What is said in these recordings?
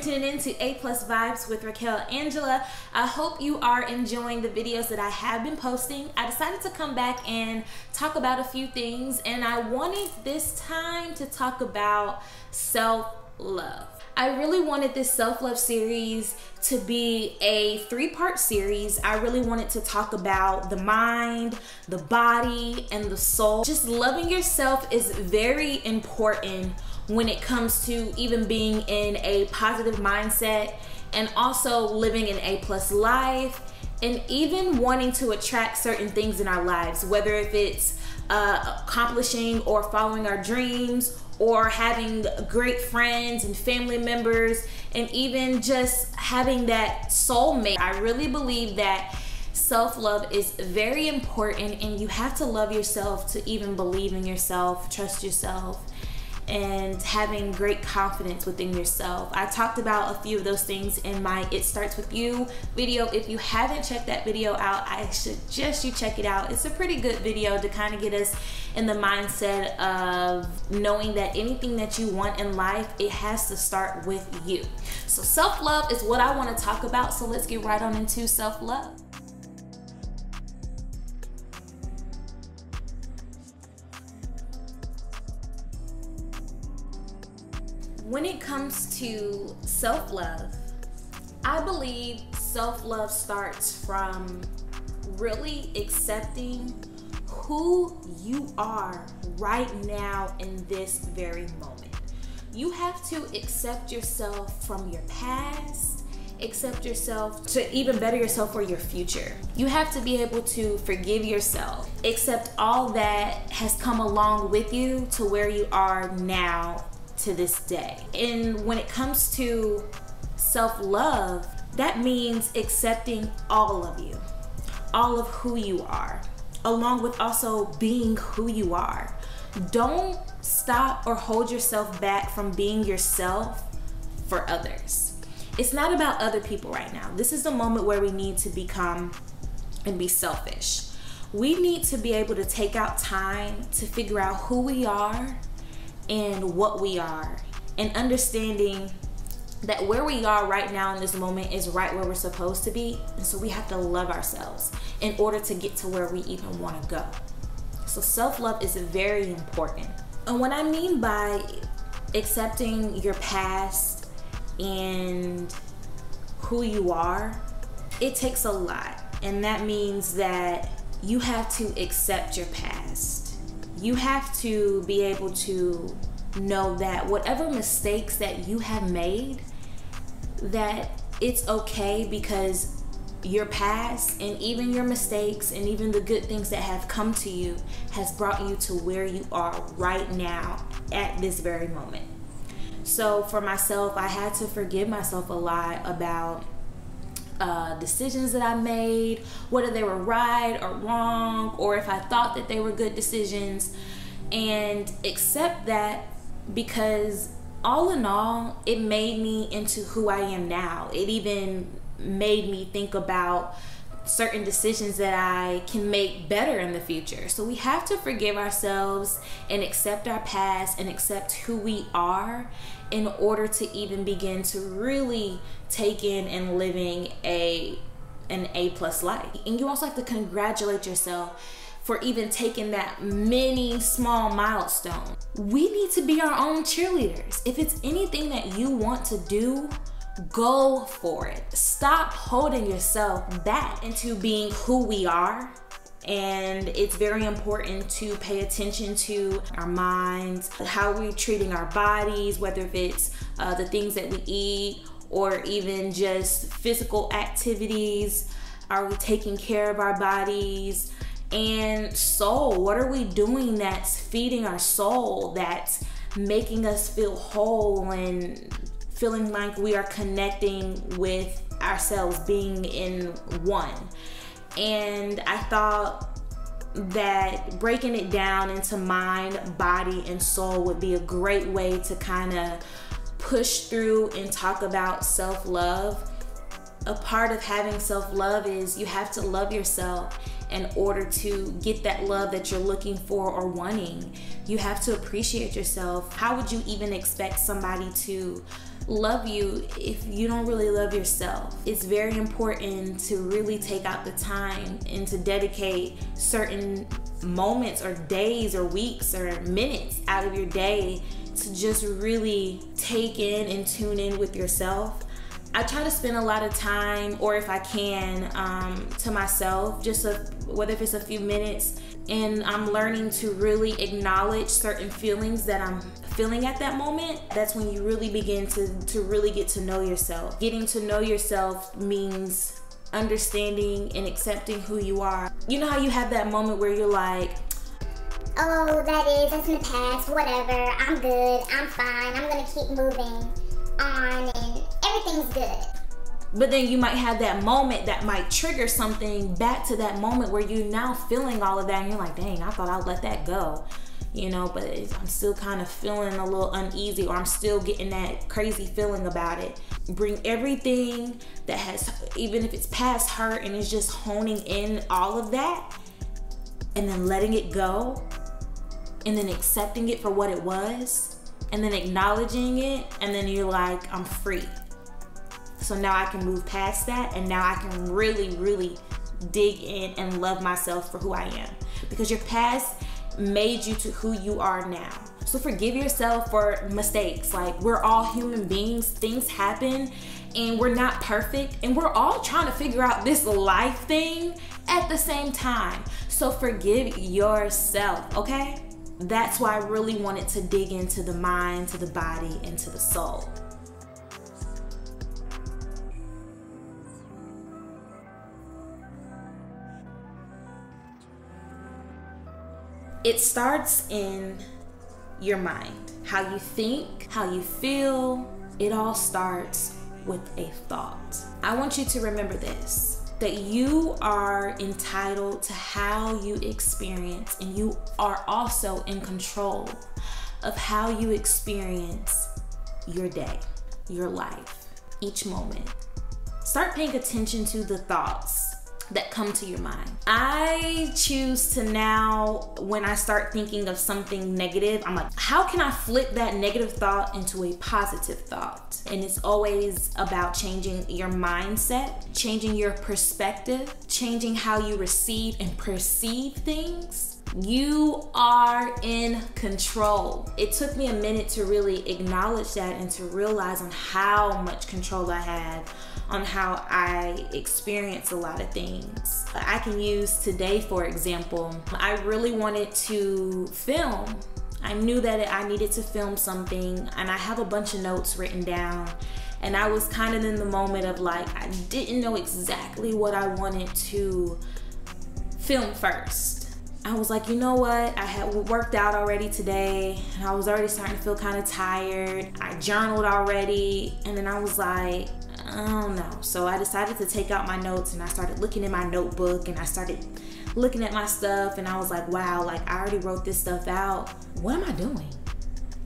tuning in to A+Vibes with Riquel Angela. I hope you are enjoying the videos that I have been posting. I decided to come back and talk about a few things, and I wanted this time to talk about self-love. I really wanted this self-love series to be a 3-part series. I really wanted to talk about the mind, the body, and the soul. Just loving yourself is very important when it comes to even being in a positive mindset and also living an A+Life and even wanting to attract certain things in our lives, whether if it's accomplishing or following our dreams, or having great friends and family members, and even just having that soulmate. I really believe that self-love is very important, and you have to love yourself to even believe in yourself, trust yourself, and having great confidence within yourself. I talked about a few of those things in my It Starts With You video. If you haven't checked that video out, I suggest you check it out. It's a pretty good video to kind of get us in the mindset of knowing that anything that you want in life, it has to start with you. So self-love is what I want to talk about, so let's get right on into self-love. When it comes to self-love, I believe self-love starts from really accepting who you are right now in this very moment. You have to accept yourself from your past, accept yourself to even better yourself for your future. You have to be able to forgive yourself, accept all that has come along with you to where you are now to this day. And when it comes to self-love, that means accepting all of you, all of who you are, along with also being who you are. Don't stop or hold yourself back from being yourself for others. It's not about other people right now. This is the moment where we need to become and be selfish. We need to be able to take out time to figure out who we are and what we are, and understanding that where we are right now in this moment is right where we're supposed to be. And so we have to love ourselves in order to get to where we even want to go. So self-love is very important. And what I mean by accepting your past and who you are, it takes a lot. And that means that you have to accept your past. You have to be able to know that whatever mistakes that you have made, that it's okay, because your past and even your mistakes and even the good things that have come to you has brought you to where you are right now at this very moment. So for myself, I had to forgive myself a lot about decisions that I made, whether they were right or wrong, or if I thought that they were good decisions, and accept that, because all in all, it made me into who I am now. It even made me think about certain decisions that I can make better in the future. So we have to forgive ourselves and accept our past and accept who we are in order to even begin to really take in and living an A+ life. And you also have to congratulate yourself for even taking that mini small milestone. We need to be our own cheerleaders. If it's anything that you want to do, go for it. Stop holding yourself back into being who we are. And it's very important to pay attention to our minds, how we're treating our bodies, whether if it's the things that we eat or even just physical activities. Are we taking care of our bodies? And soul, what are we doing that's feeding our soul, that's making us feel whole and feeling like we are connecting with ourselves, being in one? And I thought that breaking it down into mind, body, and soul would be a great way to kind of push through and talk about self-love. A part of having self-love is you have to love yourself in order to get that love that you're looking for or wanting. You have to appreciate yourself. How would you even expect somebody to love you if you don't really love yourself. It's very important to really take out the time and to dedicate certain moments or days or weeks or minutes out of your day to just really take in and tune in with yourself. I try to spend a lot of time, or if I can, to myself, just whether if it's a few minutes, and I'm learning to really acknowledge certain feelings that I'm feeling at that moment. That's when you really begin to really get to know yourself. Getting to know yourself means understanding and accepting who you are. You know how you have that moment where you're like, oh, that's in the past, whatever, I'm good, I'm fine, I'm gonna keep moving on and everything's good. But then you might have that moment that might trigger something back to that moment where you're now feeling all of that and you're like, dang, I thought I'd let that go. You know, but I'm still kind of feeling a little uneasy, or I'm still getting that crazy feeling about it. Bring everything that has, even if it's past hurt, and it's just honing in all of that, and then letting it go, and then accepting it for what it was, and then acknowledging it, and then you're like, I'm free. So now I can move past that, and now I can really, really dig in and love myself for who I am. Because your past made you to who you are now. So forgive yourself for mistakes. Like, we're all human beings, things happen, and we're not perfect, and we're all trying to figure out this life thing at the same time. So forgive yourself, okay? That's why I really wanted to dig into the mind, to the body, and to the soul. It starts in your mind. How you think, how you feel, it all starts with a thought. I want you to remember this, that you are entitled to how you experience, and you are also in control of how you experience your day, your life, each moment. Start paying attention to the thoughts that come to your mind. I choose to now, when I start thinking of something negative, I'm like, how can I flip that negative thought into a positive thought? And it's always about changing your mindset, changing your perspective, changing how you receive and perceive things. You are in control. It took me a minute to really acknowledge that and to realize on how much control I had on how I experience a lot of things. I can use today, for example. I really wanted to film. I knew that I needed to film something, and I have a bunch of notes written down, and I was kind of in the moment of like, I didn't know exactly what I wanted to film first. I was like, you know what? I had worked out already today, and I was already starting to feel kind of tired. I journaled already, and then I was like, I don't know. So I decided to take out my notes, and I started looking in my notebook, and I started looking at my stuff, and I was like, wow, like I already wrote this stuff out. What am I doing?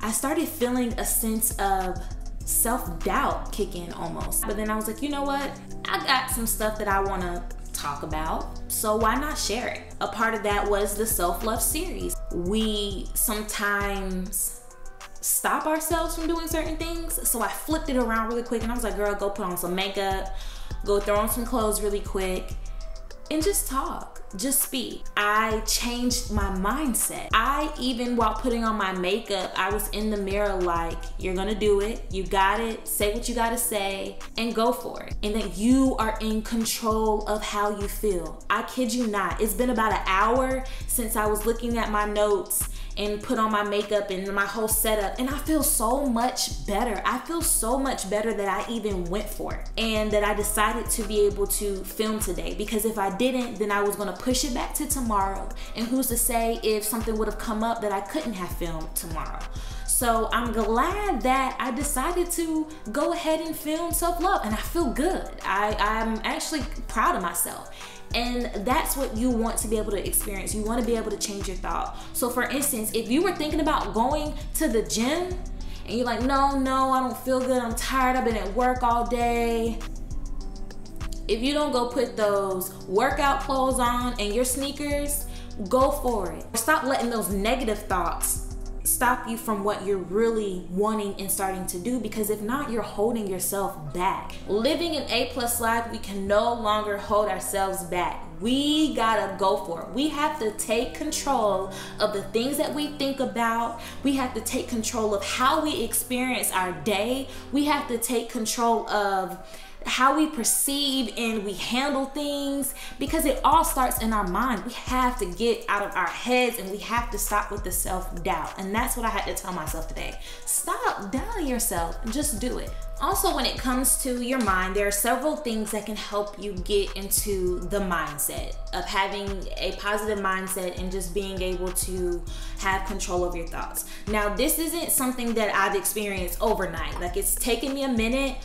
I started feeling a sense of self-doubt kick in almost. But then I was like, you know what? I got some stuff that I want to talk about, so why not share it? A part of that was the self-love series. We sometimes stop ourselves from doing certain things, so I flipped it around really quick, and I was like, girl, go put on some makeup, go throw on some clothes really quick, and just talk, just speak. I changed my mindset. I even, while putting on my makeup, I was in the mirror like, you're gonna do it, you got it, say what you gotta say, and go for it. And that you are in control of how you feel. I kid you not, it's been about an hour since I was looking at my notes and put on my makeup and my whole setup, and I feel so much better. I feel so much better that I even went for it, and that I decided to be able to film today, because if I didn't, then I was gonna push it back to tomorrow, and who's to say if something would have come up that I couldn't have filmed tomorrow. So I'm glad that I decided to go ahead and film self-love, and I feel good. I'm actually proud of myself. And that's what you want to be able to experience. You want to be able to change your thought. So for instance, if you were thinking about going to the gym and you're like, no, I don't feel good, I'm tired, I've been at work all day. If you don't go put those workout clothes on and your sneakers, go for it. Stop letting those negative thoughts stop you from what you're really wanting and starting to do, because if not, you're holding yourself back. Living an A+ life, we can no longer hold ourselves back. We gotta go for it. We have to take control of the things that we think about. We have to take control of how we experience our day. We have to take control of how we perceive and we handle things, because it all starts in our mind. We have to get out of our heads, and we have to stop with the self-doubt. And that's what I had to tell myself today. Stop doubting yourself and just do it. Also, when it comes to your mind, there are several things that can help you get into the mindset of having a positive mindset and just being able to have control of your thoughts. Now, this isn't something that I've experienced overnight. Like, it's taken me a minute,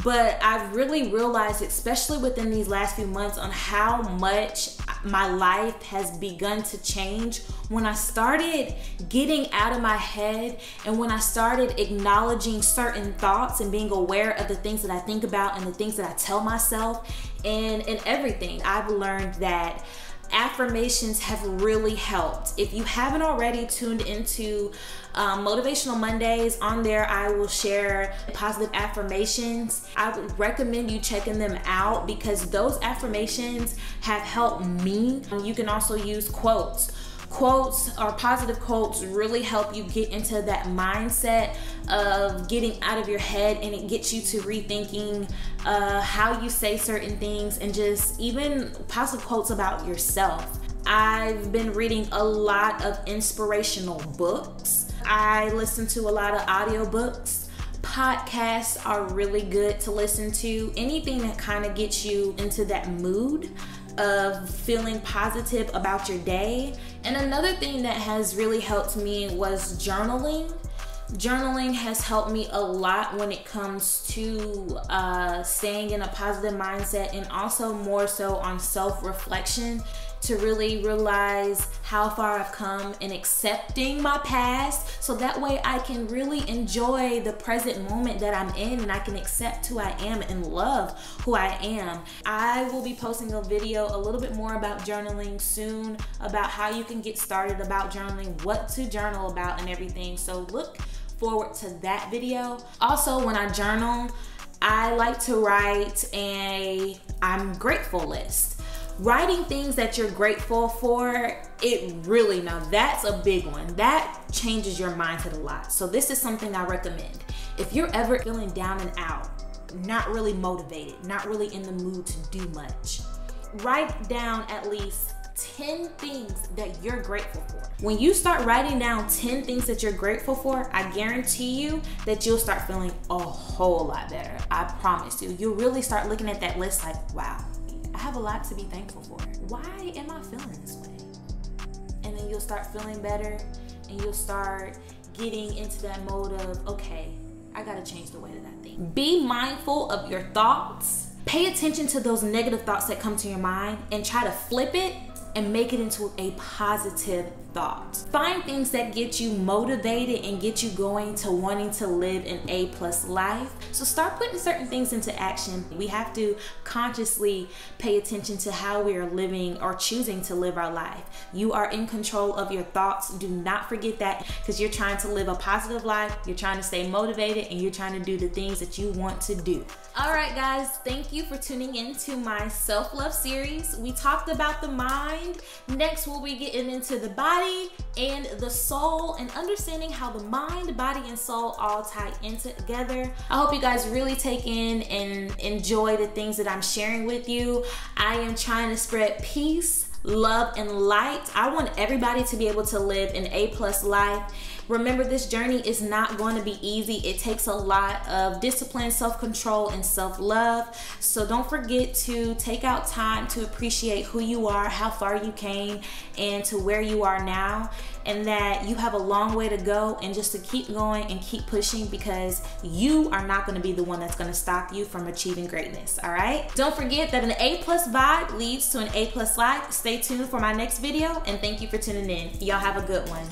but I've really realized, especially within these last few months, on how much my life has begun to change when I started getting out of my head, and when I started acknowledging certain thoughts and being aware of the things that I think about and the things that I tell myself, and everything. I've learned that affirmations have really helped. If you haven't already tuned into Motivational Mondays, on there I will share positive affirmations. I would recommend you checking them out, because those affirmations have helped me. You can also use quotes. Quotes or positive quotes really help you get into that mindset of getting out of your head, and it gets you to rethinking how you say certain things, and just even positive quotes about yourself. I've been reading a lot of inspirational books. I listen to a lot of audiobooks. Podcasts are really good to listen to. Anything that kind of gets you into that mood of feeling positive about your day. And another thing that has really helped me was journaling. Journaling has helped me a lot when it comes to staying in a positive mindset, and also more so on self-reflection, to really realize how far I've come in accepting my past, so that way I can really enjoy the present moment that I'm in, and I can accept who I am and love who I am. I will be posting a video a little bit more about journaling soon, about how you can get started about journaling, what to journal about, and everything. So look forward to that video. Also, when I journal, I like to write a I'm grateful list. Writing things that you're grateful for, it really, now that's a big one. That changes your mindset a lot. So this is something I recommend. If you're ever feeling down and out, not really motivated, not really in the mood to do much, write down at least 10 things that you're grateful for. When you start writing down 10 things that you're grateful for, I guarantee you that you'll start feeling a whole lot better. I promise you. You'll really start looking at that list like, wow, I have a lot to be thankful for. Why am I feeling this way? And then you'll start feeling better, and you'll start getting into that mode of, okay, I gotta change the way that I think. Be mindful of your thoughts. Pay attention to those negative thoughts that come to your mind, and try to flip it and make it into a positive thought. Find things that get you motivated and get you going to wanting to live an A+ life. So start putting certain things into action. We have to consciously pay attention to how we are living or choosing to live our life. You are in control of your thoughts. Do not forget that, because you're trying to live a positive life, you're trying to stay motivated, and you're trying to do the things that you want to do. All right, guys, thank you for tuning in to my self-love series. We talked about the mind. Next, we'll be getting into the body and the soul, and understanding how the mind, body, and soul all tie in together. I hope you guys really take in and enjoy the things that I'm sharing with you. I am trying to spread peace, love, and light. I want everybody to be able to live an A+ life. Remember, this journey is not going to be easy. It takes a lot of discipline, self-control, and self-love. So don't forget to take out time to appreciate who you are, how far you came, and to where you are now, and that you have a long way to go, and just to keep going and keep pushing, because you are not going to be the one that's going to stop you from achieving greatness. All right? Don't forget that an A+ vibe leads to an A+ life. Stay tuned for my next video, and thank you for tuning in. Y'all have a good one.